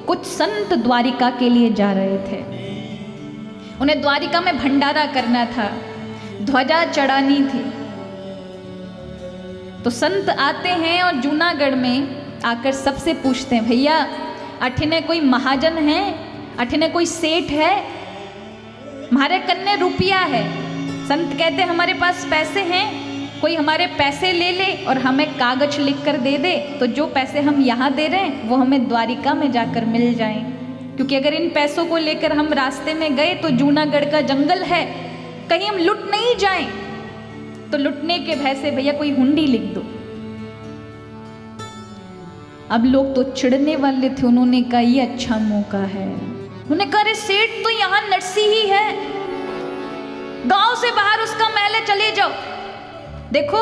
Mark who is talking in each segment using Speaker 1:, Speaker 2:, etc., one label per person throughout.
Speaker 1: कुछ संत द्वारिका के लिए जा रहे थे। उन्हें द्वारिका में भंडारा करना था, ध्वजा चढ़ानी थी। तो संत आते हैं और जूनागढ़ में आकर सबसे पूछते हैं, भैया अठिने कोई महाजन है, अठिने कोई सेठ है, हमारे कन्ने रुपया है। संत कहते हमारे पास पैसे हैं, कोई हमारे पैसे ले ले और हमें कागज लिख कर दे दे, तो जो पैसे हम यहाँ दे रहे हैं वो हमें द्वारिका में जाकर मिल जाएं। क्योंकि अगर इन पैसों को लेकर हम रास्ते में गए तो जूनागढ़ का जंगल है, कहीं हम लुट नहीं जाएं, तो लुटने के भय से भैया कोई हुंडी लिख दो। अब लोग तो चिढ़ने वाले थे, उन्होंने कहा ये अच्छा मौका है। उन्होंने कहा अरे सेठ तो यहाँ नरसी ही है, गांव से बाहर उसका महल चले जाओ। देखो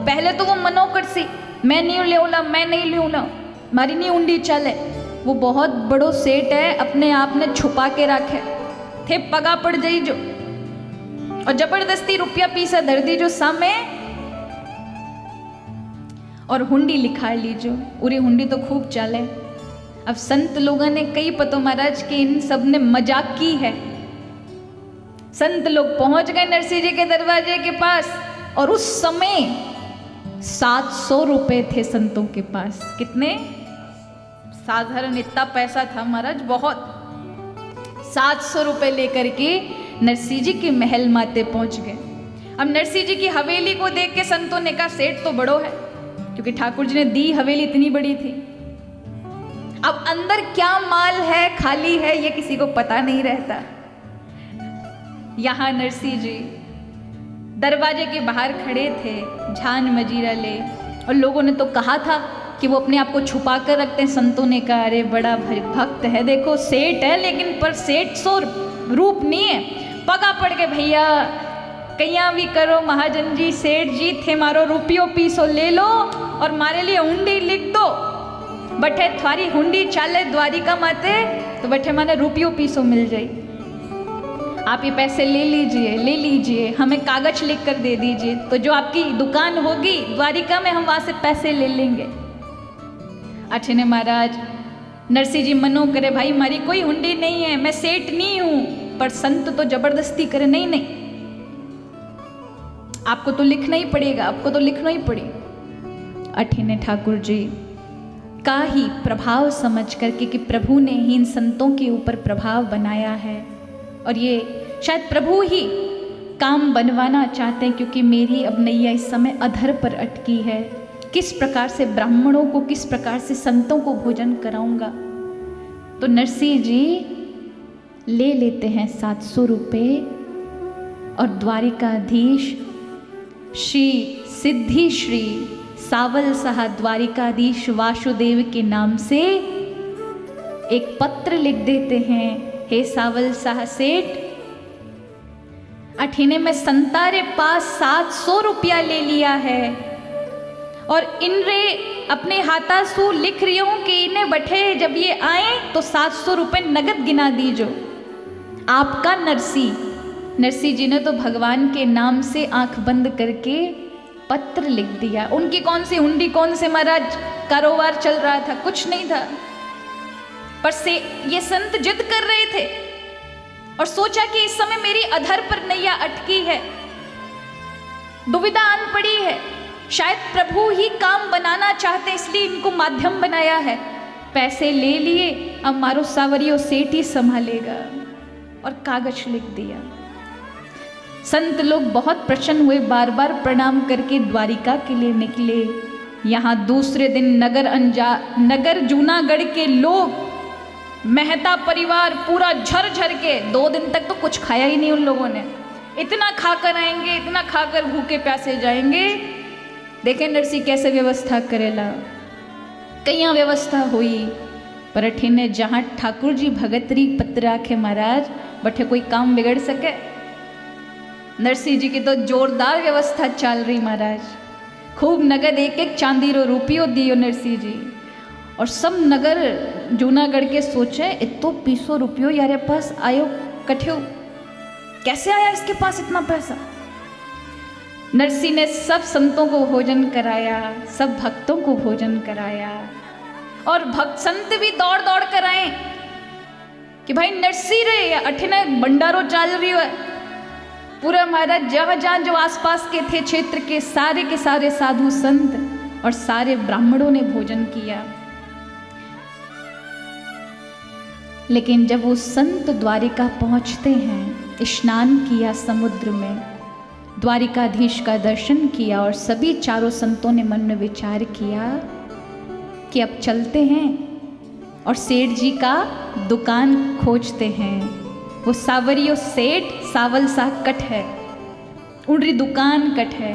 Speaker 1: पहले तो वो मनो कर सी, मैं नहीं लेऊला, मैं नहीं लेऊला, मारी नहीं उंडी चले। वो बहुत बड़ो सेठ है, अपने आप ने छुपा के रखे थे, पगा पड़ जाई जो और जबरदस्ती रुपया पीसा धर दी जो सामे और हुंडी लिखा लीजो। उरी हुंडी तो खूब चले। अब संत लोगों ने कई पतो महाराज के इन सब ने मजाक की है। संत लोग पहुंच गए नरसिंह जी के दरवाजे के पास और उस समय 700 रुपए थे संतों के पास। कितने? साधारण इतना पैसा था महाराज, बहुत। 700 रुपए लेकर के नरसिंह जी के महल माते पहुंच गए। अब नरसिंह जी की हवेली को देख के संतों ने कहा सेठ तो बड़ो है, क्योंकि ठाकुर जी ने दी हवेली इतनी बड़ी थी। अब अंदर क्या माल है, खाली है, ये किसी को पता नहीं रहता। यहां नरसिंह जी दरवाजे के बाहर खड़े थे, झान मजीरा ले, और लोगों ने तो कहा था कि वो अपने आप को छुपा कर रखते हैं। संतों ने कहा अरे बड़ा भक्त है, देखो सेठ है लेकिन पर सेठ सो रूप नहीं है। पगा पड़ के भैया कहीं भी करो महाजन जी, सेठ जी थे, मारो रुपयो पीसो ले लो और मारे लिए हुंडी लिख दो। बठे थारी हुंडी चाले द्वारिका माते, तो बठे माने रुपयो पीसो मिल जाए। आप ये पैसे ले लीजिए, हमें कागज लिख कर दे दीजिए, तो जो आपकी दुकान होगी द्वारिका में हम वहां से पैसे ले लेंगे। अच्छे ने महाराज नरसिंह जी मनो करे, भाई हमारी कोई हुंडी नहीं है, मैं सेठ नहीं हूं। पर संत तो जबरदस्ती करे, नहीं नहीं आपको तो लिखना ही पड़ेगा, आपको तो लिखना ही पड़े। अठिने ठाकुर जी का ही प्रभाव समझ करके कि प्रभु ने ही इन संतों के ऊपर प्रभाव बनाया है और ये शायद प्रभु ही काम बनवाना चाहते हैं, क्योंकि मेरी अब नैया इस समय अधर पर अटकी है। किस प्रकार से ब्राह्मणों को, किस प्रकार से संतों को भोजन कराऊंगा। तो नरसिंह जी ले लेते हैं 700 रुपये और द्वारिकाधीश श्री सिद्धि श्री सावल साहा द्वारिकाधीश वासुदेव के नाम से एक पत्र लिख देते हैं। हे सावल साहा सेठ, अठीने में संतारे पास 700 रुपया ले लिया है और इनरे अपने हाथासू लिख रही हूं कि इन्हें बठे जब ये आए तो 700 रुपये नगद गिना दीजो। आपका नरसिंह जी ने तो भगवान के नाम से आंख बंद करके पत्र लिख दिया। उनकी कौन सी हुंडी, कौन से महाराज कारोबार चल रहा था, कुछ नहीं था। पर से ये संत जिद कर रहे थे और सोचा कि इस समय मेरी अधर पर नैया अटकी है, दुविधा आन पड़ी है, शायद प्रभु ही काम बनाना चाहते इसलिए इनको माध्यम बनाया है। पैसे ले लिए, अब मारो सावरियो सेठ ही संभालेगा और कागज लिख दिया। संत लोग बहुत प्रसन्न हुए, बार बार प्रणाम करके द्वारिका के लिए निकले। यहाँ दूसरे दिन नगर जूनागढ़ के लोग, मेहता परिवार पूरा झर के, 2 दिन तक तो कुछ खाया ही नहीं उन लोगों ने। इतना खाकर आएंगे, इतना खाकर भूखे प्यासे जाएंगे। देखें नरसिंह कैसे व्यवस्था करेला। कई व्यवस्था हुई पर अठीने जहाँ ठाकुर जी भगतरी पत्र आखे महाराज बठे कोई काम बिगड़ सके। नरसिंह जी की तो जोरदार व्यवस्था चल रही महाराज। खूब नगद एक एक चांदी रो रुपयो दियो नरसिंह जी। और सब नगर जूनागढ़ के सोचे इतो 200 रुपयो यारे पास आयो कठ्यो, कैसे आया इसके पास इतना पैसा। नरसिंह ने सब संतों को भोजन कराया, सब भक्तों को भोजन कराया और भक्त संत भी दौड़ दौड़ कर आए कि भाई नरसी रे अठिने भंडारो चाल रही है। पूरा महाराज जहाँ जहाँ जो आसपास के थे क्षेत्र के सारे साधु संत और सारे ब्राह्मणों ने भोजन किया। लेकिन जब वो संत द्वारिका पहुंचते हैं, स्नान किया समुद्र में, द्वारिकाधीश का दर्शन किया और सभी चारों संतों ने मन में विचार किया कि अब चलते हैं और सेठ जी का दुकान खोजते हैं। वो सावरियो सेठ सावल सा कट है, उनकी दुकान कट है।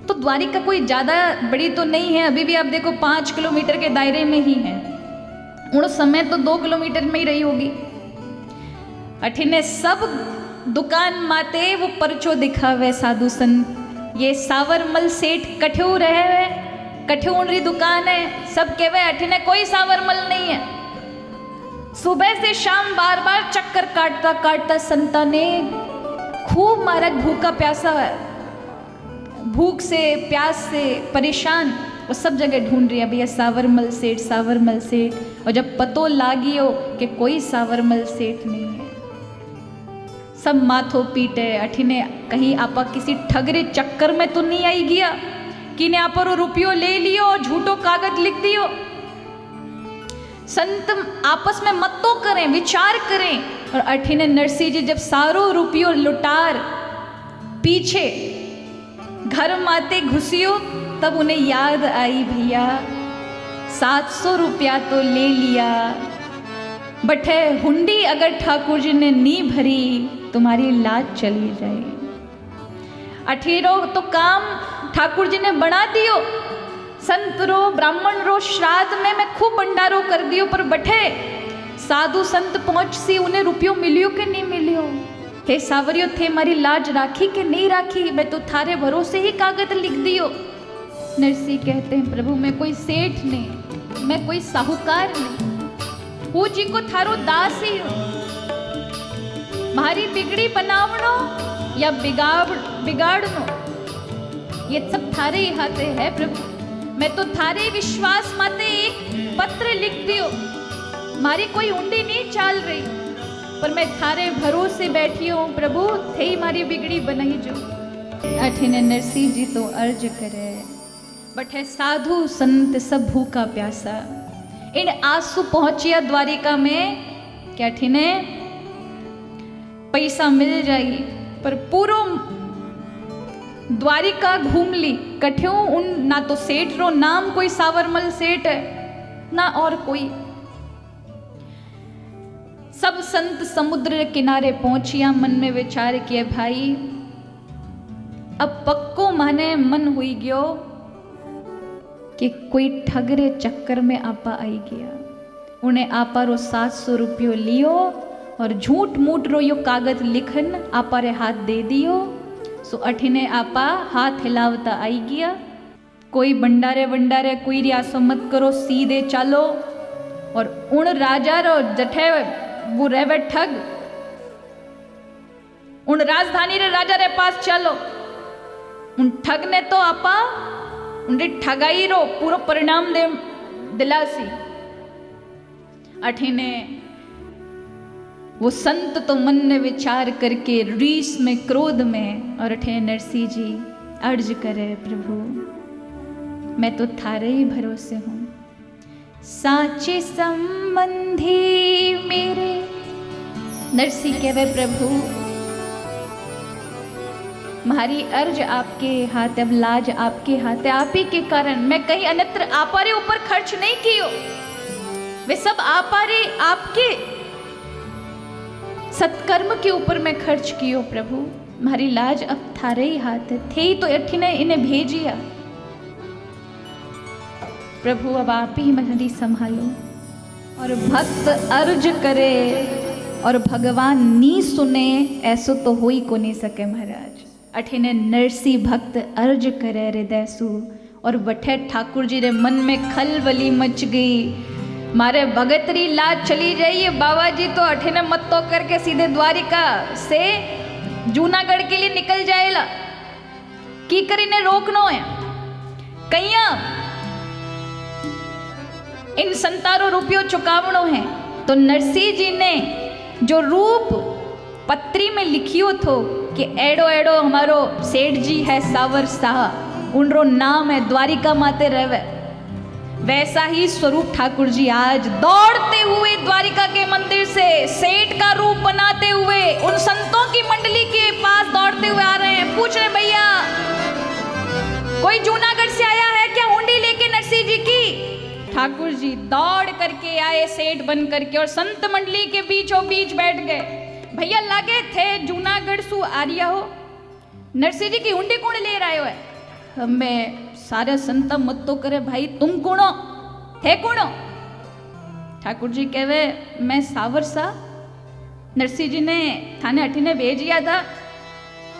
Speaker 1: तो द्वारिका कोई ज़्यादा बड़ी तो नहीं है, अभी भी आप देखो 5 किलोमीटर के दायरे में ही है। उन समय तो 2 किलोमीटर में ही रही होगी। अठिने सब दुकान माते वो परचो दिखावे साधु संत, ये सावरमल सेठ कठ्यू रहे, कठ्यू उनकी दुकान है। सब कहवे अठिने कोई सावरमल नहीं है। सुबह से शाम बार बार चक्कर काटता काटता संता ने खूब महाराज भूखा प्यासा है, भूख से प्यास से परेशान, वो सब जगह ढूंढ रही है भैया सावरमल सेठ, सावरमल सेठ। और जब पतो लागियो कि कोई सावरमल सेठ नहीं है, सब माथो पीटे। अठिने कहीं आपा किसी ठगरे चक्कर में तो नहीं आई गया कि ने आप रुपयो ले लियो और झूठो कागज लिख दियो। संत आपस में मत तो करें, विचार करें। और अठिने नरसिंह जी जब सारो रुपयो लुटार पीछे घर माते घुसियो, तब उन्हें याद आई भैया 700 रुपया तो ले लिया, बटे हुंडी अगर ठाकुर जी ने नी भरी तुम्हारी लाज चली जाए। अठीरो तो काम ठाकुर जी ने बना दियो, संत रो ब्राह्मण रो श्राद्ध में मैं खूब भंडारो कर दियो, पर बठे साधु संत पहुंच सी उन्हें रुपयो मिलियो कि नहीं मिलियो। हे सावरियो थे मारी लाज राखी कि नहीं राखी, मैं तो थारे भरोसे ही कागज लिख दियो। नरसिंह कहते हैं प्रभु मैं कोई सेठ नहीं, मैं कोई साहूकार नहीं, वो जी को थारो दास ही हूं। मारी बिगड़ी बनावनो या बिगाड़नो ये सब थारे ही हाथे है प्रभु। मैं तो थारे विश्वास माते एक पत्र लिख दियो, मारी कोई ऊंडी नहीं चाल रही, पर मैं थारे भरोसे बैठी हूँ प्रभु, थे ही मारी बिगड़ी बनाई जो। अठिने नरसिंह जी तो अर्ज करे, बटे साधु संत सब भूखा प्यासा। इन आंसू पहुंचिया द्वारिका में क्या ठिने पैसा मिल जाई, पर पूरो द्वारिका घूम ली, कठ्यों उन ना तो सेठ रो नाम कोई सावरमल सेठ है ना और कोई। सब संत समुद्र किनारे पहुंचिया, मन में विचार किए भाई अब पक्को माने मन हुई गयो कि कोई ठगरे चक्कर में आपा आई गया। उन्हें आपा रो 700 रुपयो लियो और झूठ मूठ रो यो कागज लिखन आपा रे हाथ दे दियो। सो अठिने आपा हाथ हिलावता आई गया। कोई भंडारे वंडारे कोई रियासो मत करो, सीधे चालो और उन राजा रो जठे वो रहवे ठग, उन राजधानी रे राजा रे पास चलो। उन ठग ने तो आपा उनकी ठगाई रो पूरा परिणाम दे दिलासी। अठिने वो संत तो मन में विचार करके रीस में क्रोध में, और अठे नरसिंह जी अर्ज करे प्रभु मैं तो थारे ही भरोसे हूँ, साचे संबंधी मेरे। नरसिंह कहवे प्रभु हमारी अर्ज आपके हाथ, अब लाज आपके हाथ है, आप ही के कारण। मैं कहीं अन्यत्र आपारे ऊपर खर्च नहीं कियो, वे सब आपारे आपके सत्कर्म के ऊपर मैं खर्च कियो प्रभु। हमारी लाज अब थारे ही हाथ है, थे ही तो अठिने इन्हें भेजिया प्रभु, अब आप ही मेरी संभालो। और भक्त अर्ज करे और भगवान नी सुने, ऐसो तो हो ही को नहीं सके महाराज। अठिने नरसिंह भक्त अर्ज करे हृदय सु, और बठे ठाकुर जी रे मन में खलबली मच गई। मारे भगतरी लाज चली जाइए बाबा जी तो अठिने मत तो करके सीधे द्वारिका से जूनागढ़ के लिए निकल जाएला। की करीने रोकनो है कैया इन संतारो रुपयो चुकावनो है, तो तो नरसिंह जी ने जो रूप पत्री में लिखियो थो कि एड़ो एड़ो हमारो सेठ जी है सावर साह, उनरो नाम है द्वारिका माते रहे, वैसा ही स्वरूप ठाकुर जी आज दौड़ते हुए द्वारिका के मंदिर से सेठ का रूप बनाते हुए उन संतों की मंडली के पास दौड़ते हुए आ रहे हैं। पूछ रहे भैया कोई जूनागढ़ से आया है क्या हुंडी लेके नरसिंह जी की? ठाकुर जी दौड़ करके आए सेठ बन करके और संत मंडली के बीचों बीच बैठ गए। भैया लागे थे जूनागढ़ सु आर्या हो, नरसिंह जी की हुंडी कौन ले रहा है? हमें सारे संत मत तो करे भाई, तुम कौनो थे कौनो? ठाकुर जी कहवे मैं सावर सा, नरसिंह जी ने थाने अठीने भेजिया था,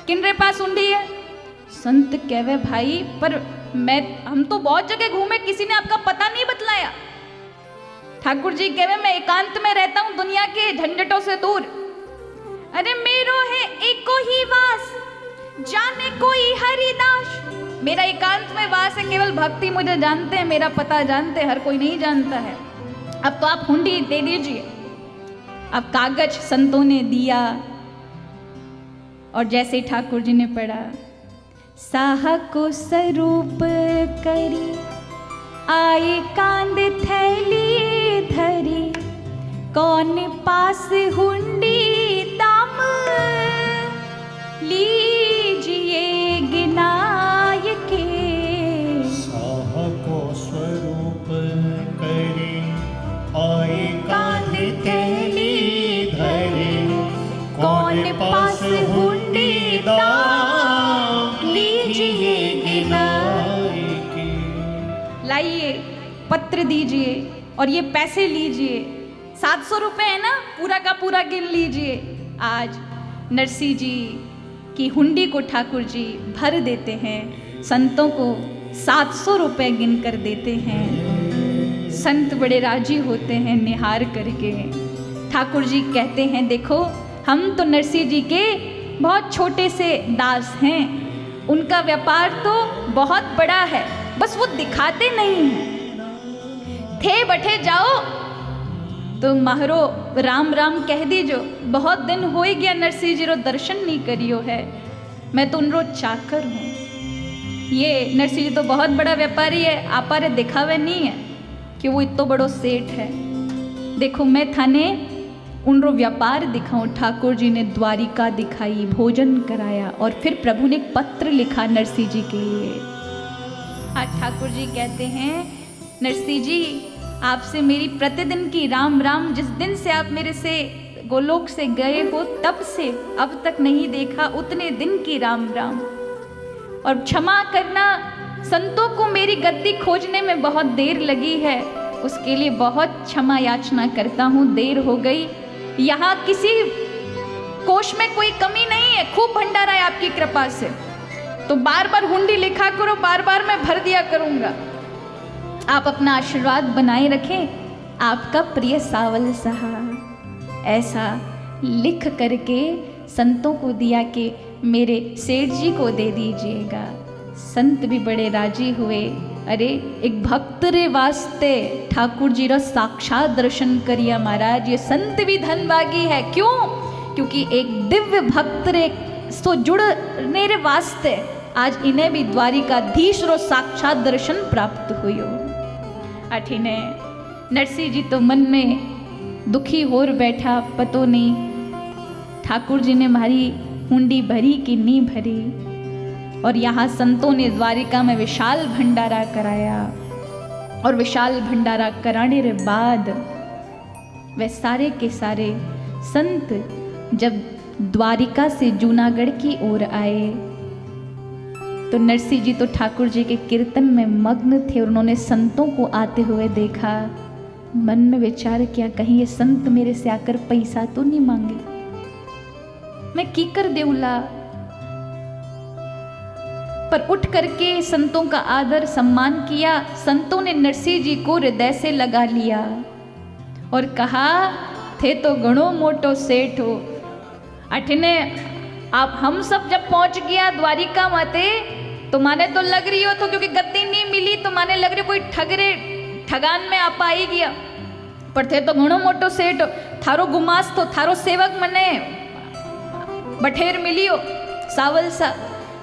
Speaker 1: किनरे पास हुंडी है? संत कहवे भाई पर हम तो बहुत जगह घूमे, किसी ने आपका पता नहीं बतलाया। ठाकुर जी कहवे मैं एकांत में रहता हूं, दुनिया के झंझटों से दूर। अरे मेरो है एको ही वास, जाने कोई हरिदास। मेरा एकांत में वास है, केवल भक्ति मुझे जानते हैं, मेरा पता जानते हैं, हर कोई नहीं जानता है। अब तो आप हुंडी दे दीजिए। अब कागज संतों ने दिया और जैसे ठाकुर जी ने पढ़ा, साह को स्वरूप करी आए कांद थैली धरी, कौन पास हुंडी दाम लीजिए गिनाय के।
Speaker 2: साह को स्वरूप करी आए कांद थैली धरी, कौन पास हुंडी दाम लीजिए गिनाय के।
Speaker 1: लाइए पत्र दीजिए और ये पैसे लीजिए, 700 रुपए है ना, पूरा का पूरा गिन लीजिए। आज नरसिंह जी की हुंडी को ठाकुर जी भर देते हैं, संतों को 700 रुपए गिन कर देते हैं। संत बड़े राजी होते हैं निहार करके। ठाकुर जी कहते हैं देखो हम तो नरसिंह जी के बहुत छोटे से दास हैं, उनका व्यापार तो बहुत बड़ा है, बस वो दिखाते नहीं हैं। थे बठे जाओ तो महरो राम राम कह दीजो, बहुत दिन हो ही गया नरसिंह जी रो दर्शन नहीं करियो है, मैं तो उनरो चाकर हूँ। ये नरसिंह जी तो बहुत बड़ा व्यापारी है, आपारे दिखावे नहीं है कि वो इतो बड़ो सेठ है। देखो मैं थाने उनरो व्यापार दिखाऊं। ठाकुर जी ने द्वारिका दिखाई, भोजन कराया और फिर प्रभु ने एक पत्र लिखा नरसिंह जी के लिए। आज ठाकुर जी कहते हैं नरसिंह जी आपसे मेरी प्रतिदिन की राम राम, जिस दिन से आप मेरे से गोलोक से गए हो तब से अब तक नहीं देखा, उतने दिन की राम राम। और क्षमा करना, संतों को मेरी गद्दी खोजने में बहुत देर लगी है, उसके लिए बहुत क्षमा याचना करता हूँ, देर हो गई। यहाँ किसी कोष में कोई कमी नहीं है, खूब भंडारा है आपकी कृपा से, तो बार बार हुंडी लिखा करो, बार बार मैं भर दिया करूँगा। आप अपना आशीर्वाद बनाए रखें, आपका प्रिय सावल सहा। ऐसा लिख करके संतों को दिया कि मेरे सेठ जी को दे दीजिएगा। संत भी बड़े राजी हुए। अरे एक भक्त रे वास्ते ठाकुर जी रा साक्षात दर्शन करिया महाराज, ये संत भी धनभागी है। क्यों? क्योंकि एक दिव्य भक्त रे सो जुड़ने रे वास्ते आज इन्हें भी द्वारिकाधीश रो साक्षात दर्शन प्राप्त हुयो। अठिने नरसिंह जी तो मन में दुखी होर बैठा, पतो नहीं ठाकुर जी ने हमारी हुंडी भरी कि नहीं भरी। और यहाँ संतों ने द्वारिका में विशाल भंडारा कराया और विशाल भंडारा कराने के बाद वे सारे के सारे संत जब द्वारिका से जूनागढ़ की ओर आए तो नरसिंह जी तो ठाकुर जी के कीर्तन में मग्न थे और उन्होंने संतों को आते हुए देखा। मन में विचार किया कहीं ये संत मेरे से आकर पैसा तो नहीं मांगे, मैं की कर देऊला। पर उठ करके संतों का आदर सम्मान किया। संतों ने नरसिंह जी को हृदय से लगा लिया और कहा थे तो घणो मोटो सेठ हो। अठने आप हम सब जब पहुंच गया द्वारिका माते तो माने तो लग रही हो तो क्योंकि गद्दी नहीं मिली तो माने लग रही कोई ठगरे ठगान में आप आई गया। पर थे तो घणो मोटो सेठ, थारो गुमास तो थारो सेवक मने बठेर मिलियो सावलसा।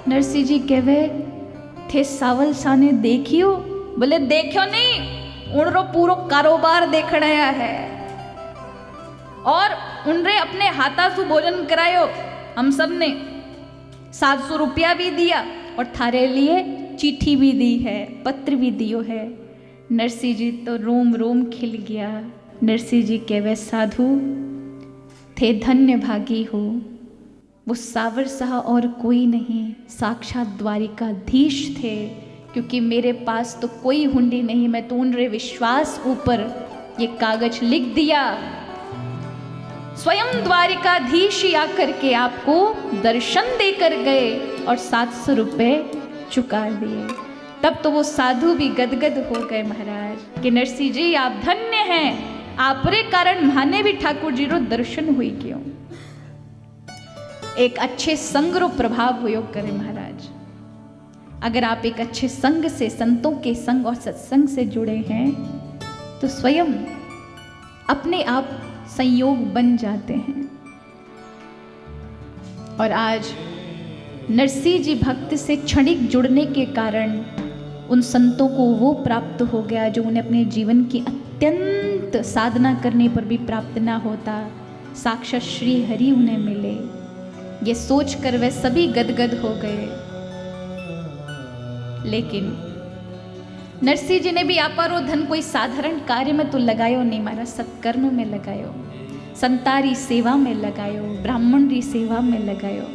Speaker 1: नरसिंह जी कहवे थे सावलसा ने देखियो? बोले देखियो नहीं, उनरो पूरो कारोबार देखना है। और उनरे अपने हाथासु भोजन करायो, हम सब ने 700 रुपया भी दिया और थारे लिए चिट्ठी भी दी है, पत्र भी दियो है। नरसिंह जी तो रोम रोम खिल गया। नरसिंह जी कहवे साधु थे धन्य भागी हो, वो सावर शाह और कोई नहीं, साक्षात द्वारिकाधीश थे, क्योंकि मेरे पास तो कोई हुंडी नहीं, मैं तो उनरे विश्वास ऊपर ये कागज लिख दिया। स्वयं द्वारिकाधीश ही आकर के आपको दर्शन देकर गए और 700 रुपये चुका दिए। तब तो वो साधु भी गदगद हो गए महाराज कि नरसिंह जी आप धन्य हैं, आपरे कारण माने भी ठाकुर जी रो दर्शन हुई क्यों। एक अच्छे संग रो प्रभाव हुयो करे महाराज। अगर आप एक अच्छे संग से, संतों के संग और सत्संग से जुड़े हैं तो स्वयं अपने आप संयोग बन जाते हैं। और आज नरसिंह जी भक्त से क्षणिक जुड़ने के कारण उन संतों को वो प्राप्त हो गया जो उन्हें अपने जीवन की अत्यंत साधना करने पर भी प्राप्त ना होता। साक्षात श्री हरि उन्हें मिले, ये सोचकर वे सभी गदगद हो गए। लेकिन नरसिंह जी ने भी आपारो धन कोई साधारण कार्य में तो लगायो नहीं, मारा सत्कर्म में लगायो, संतारी सेवा में लगायो, ब्राह्मण री सेवा में लगायो।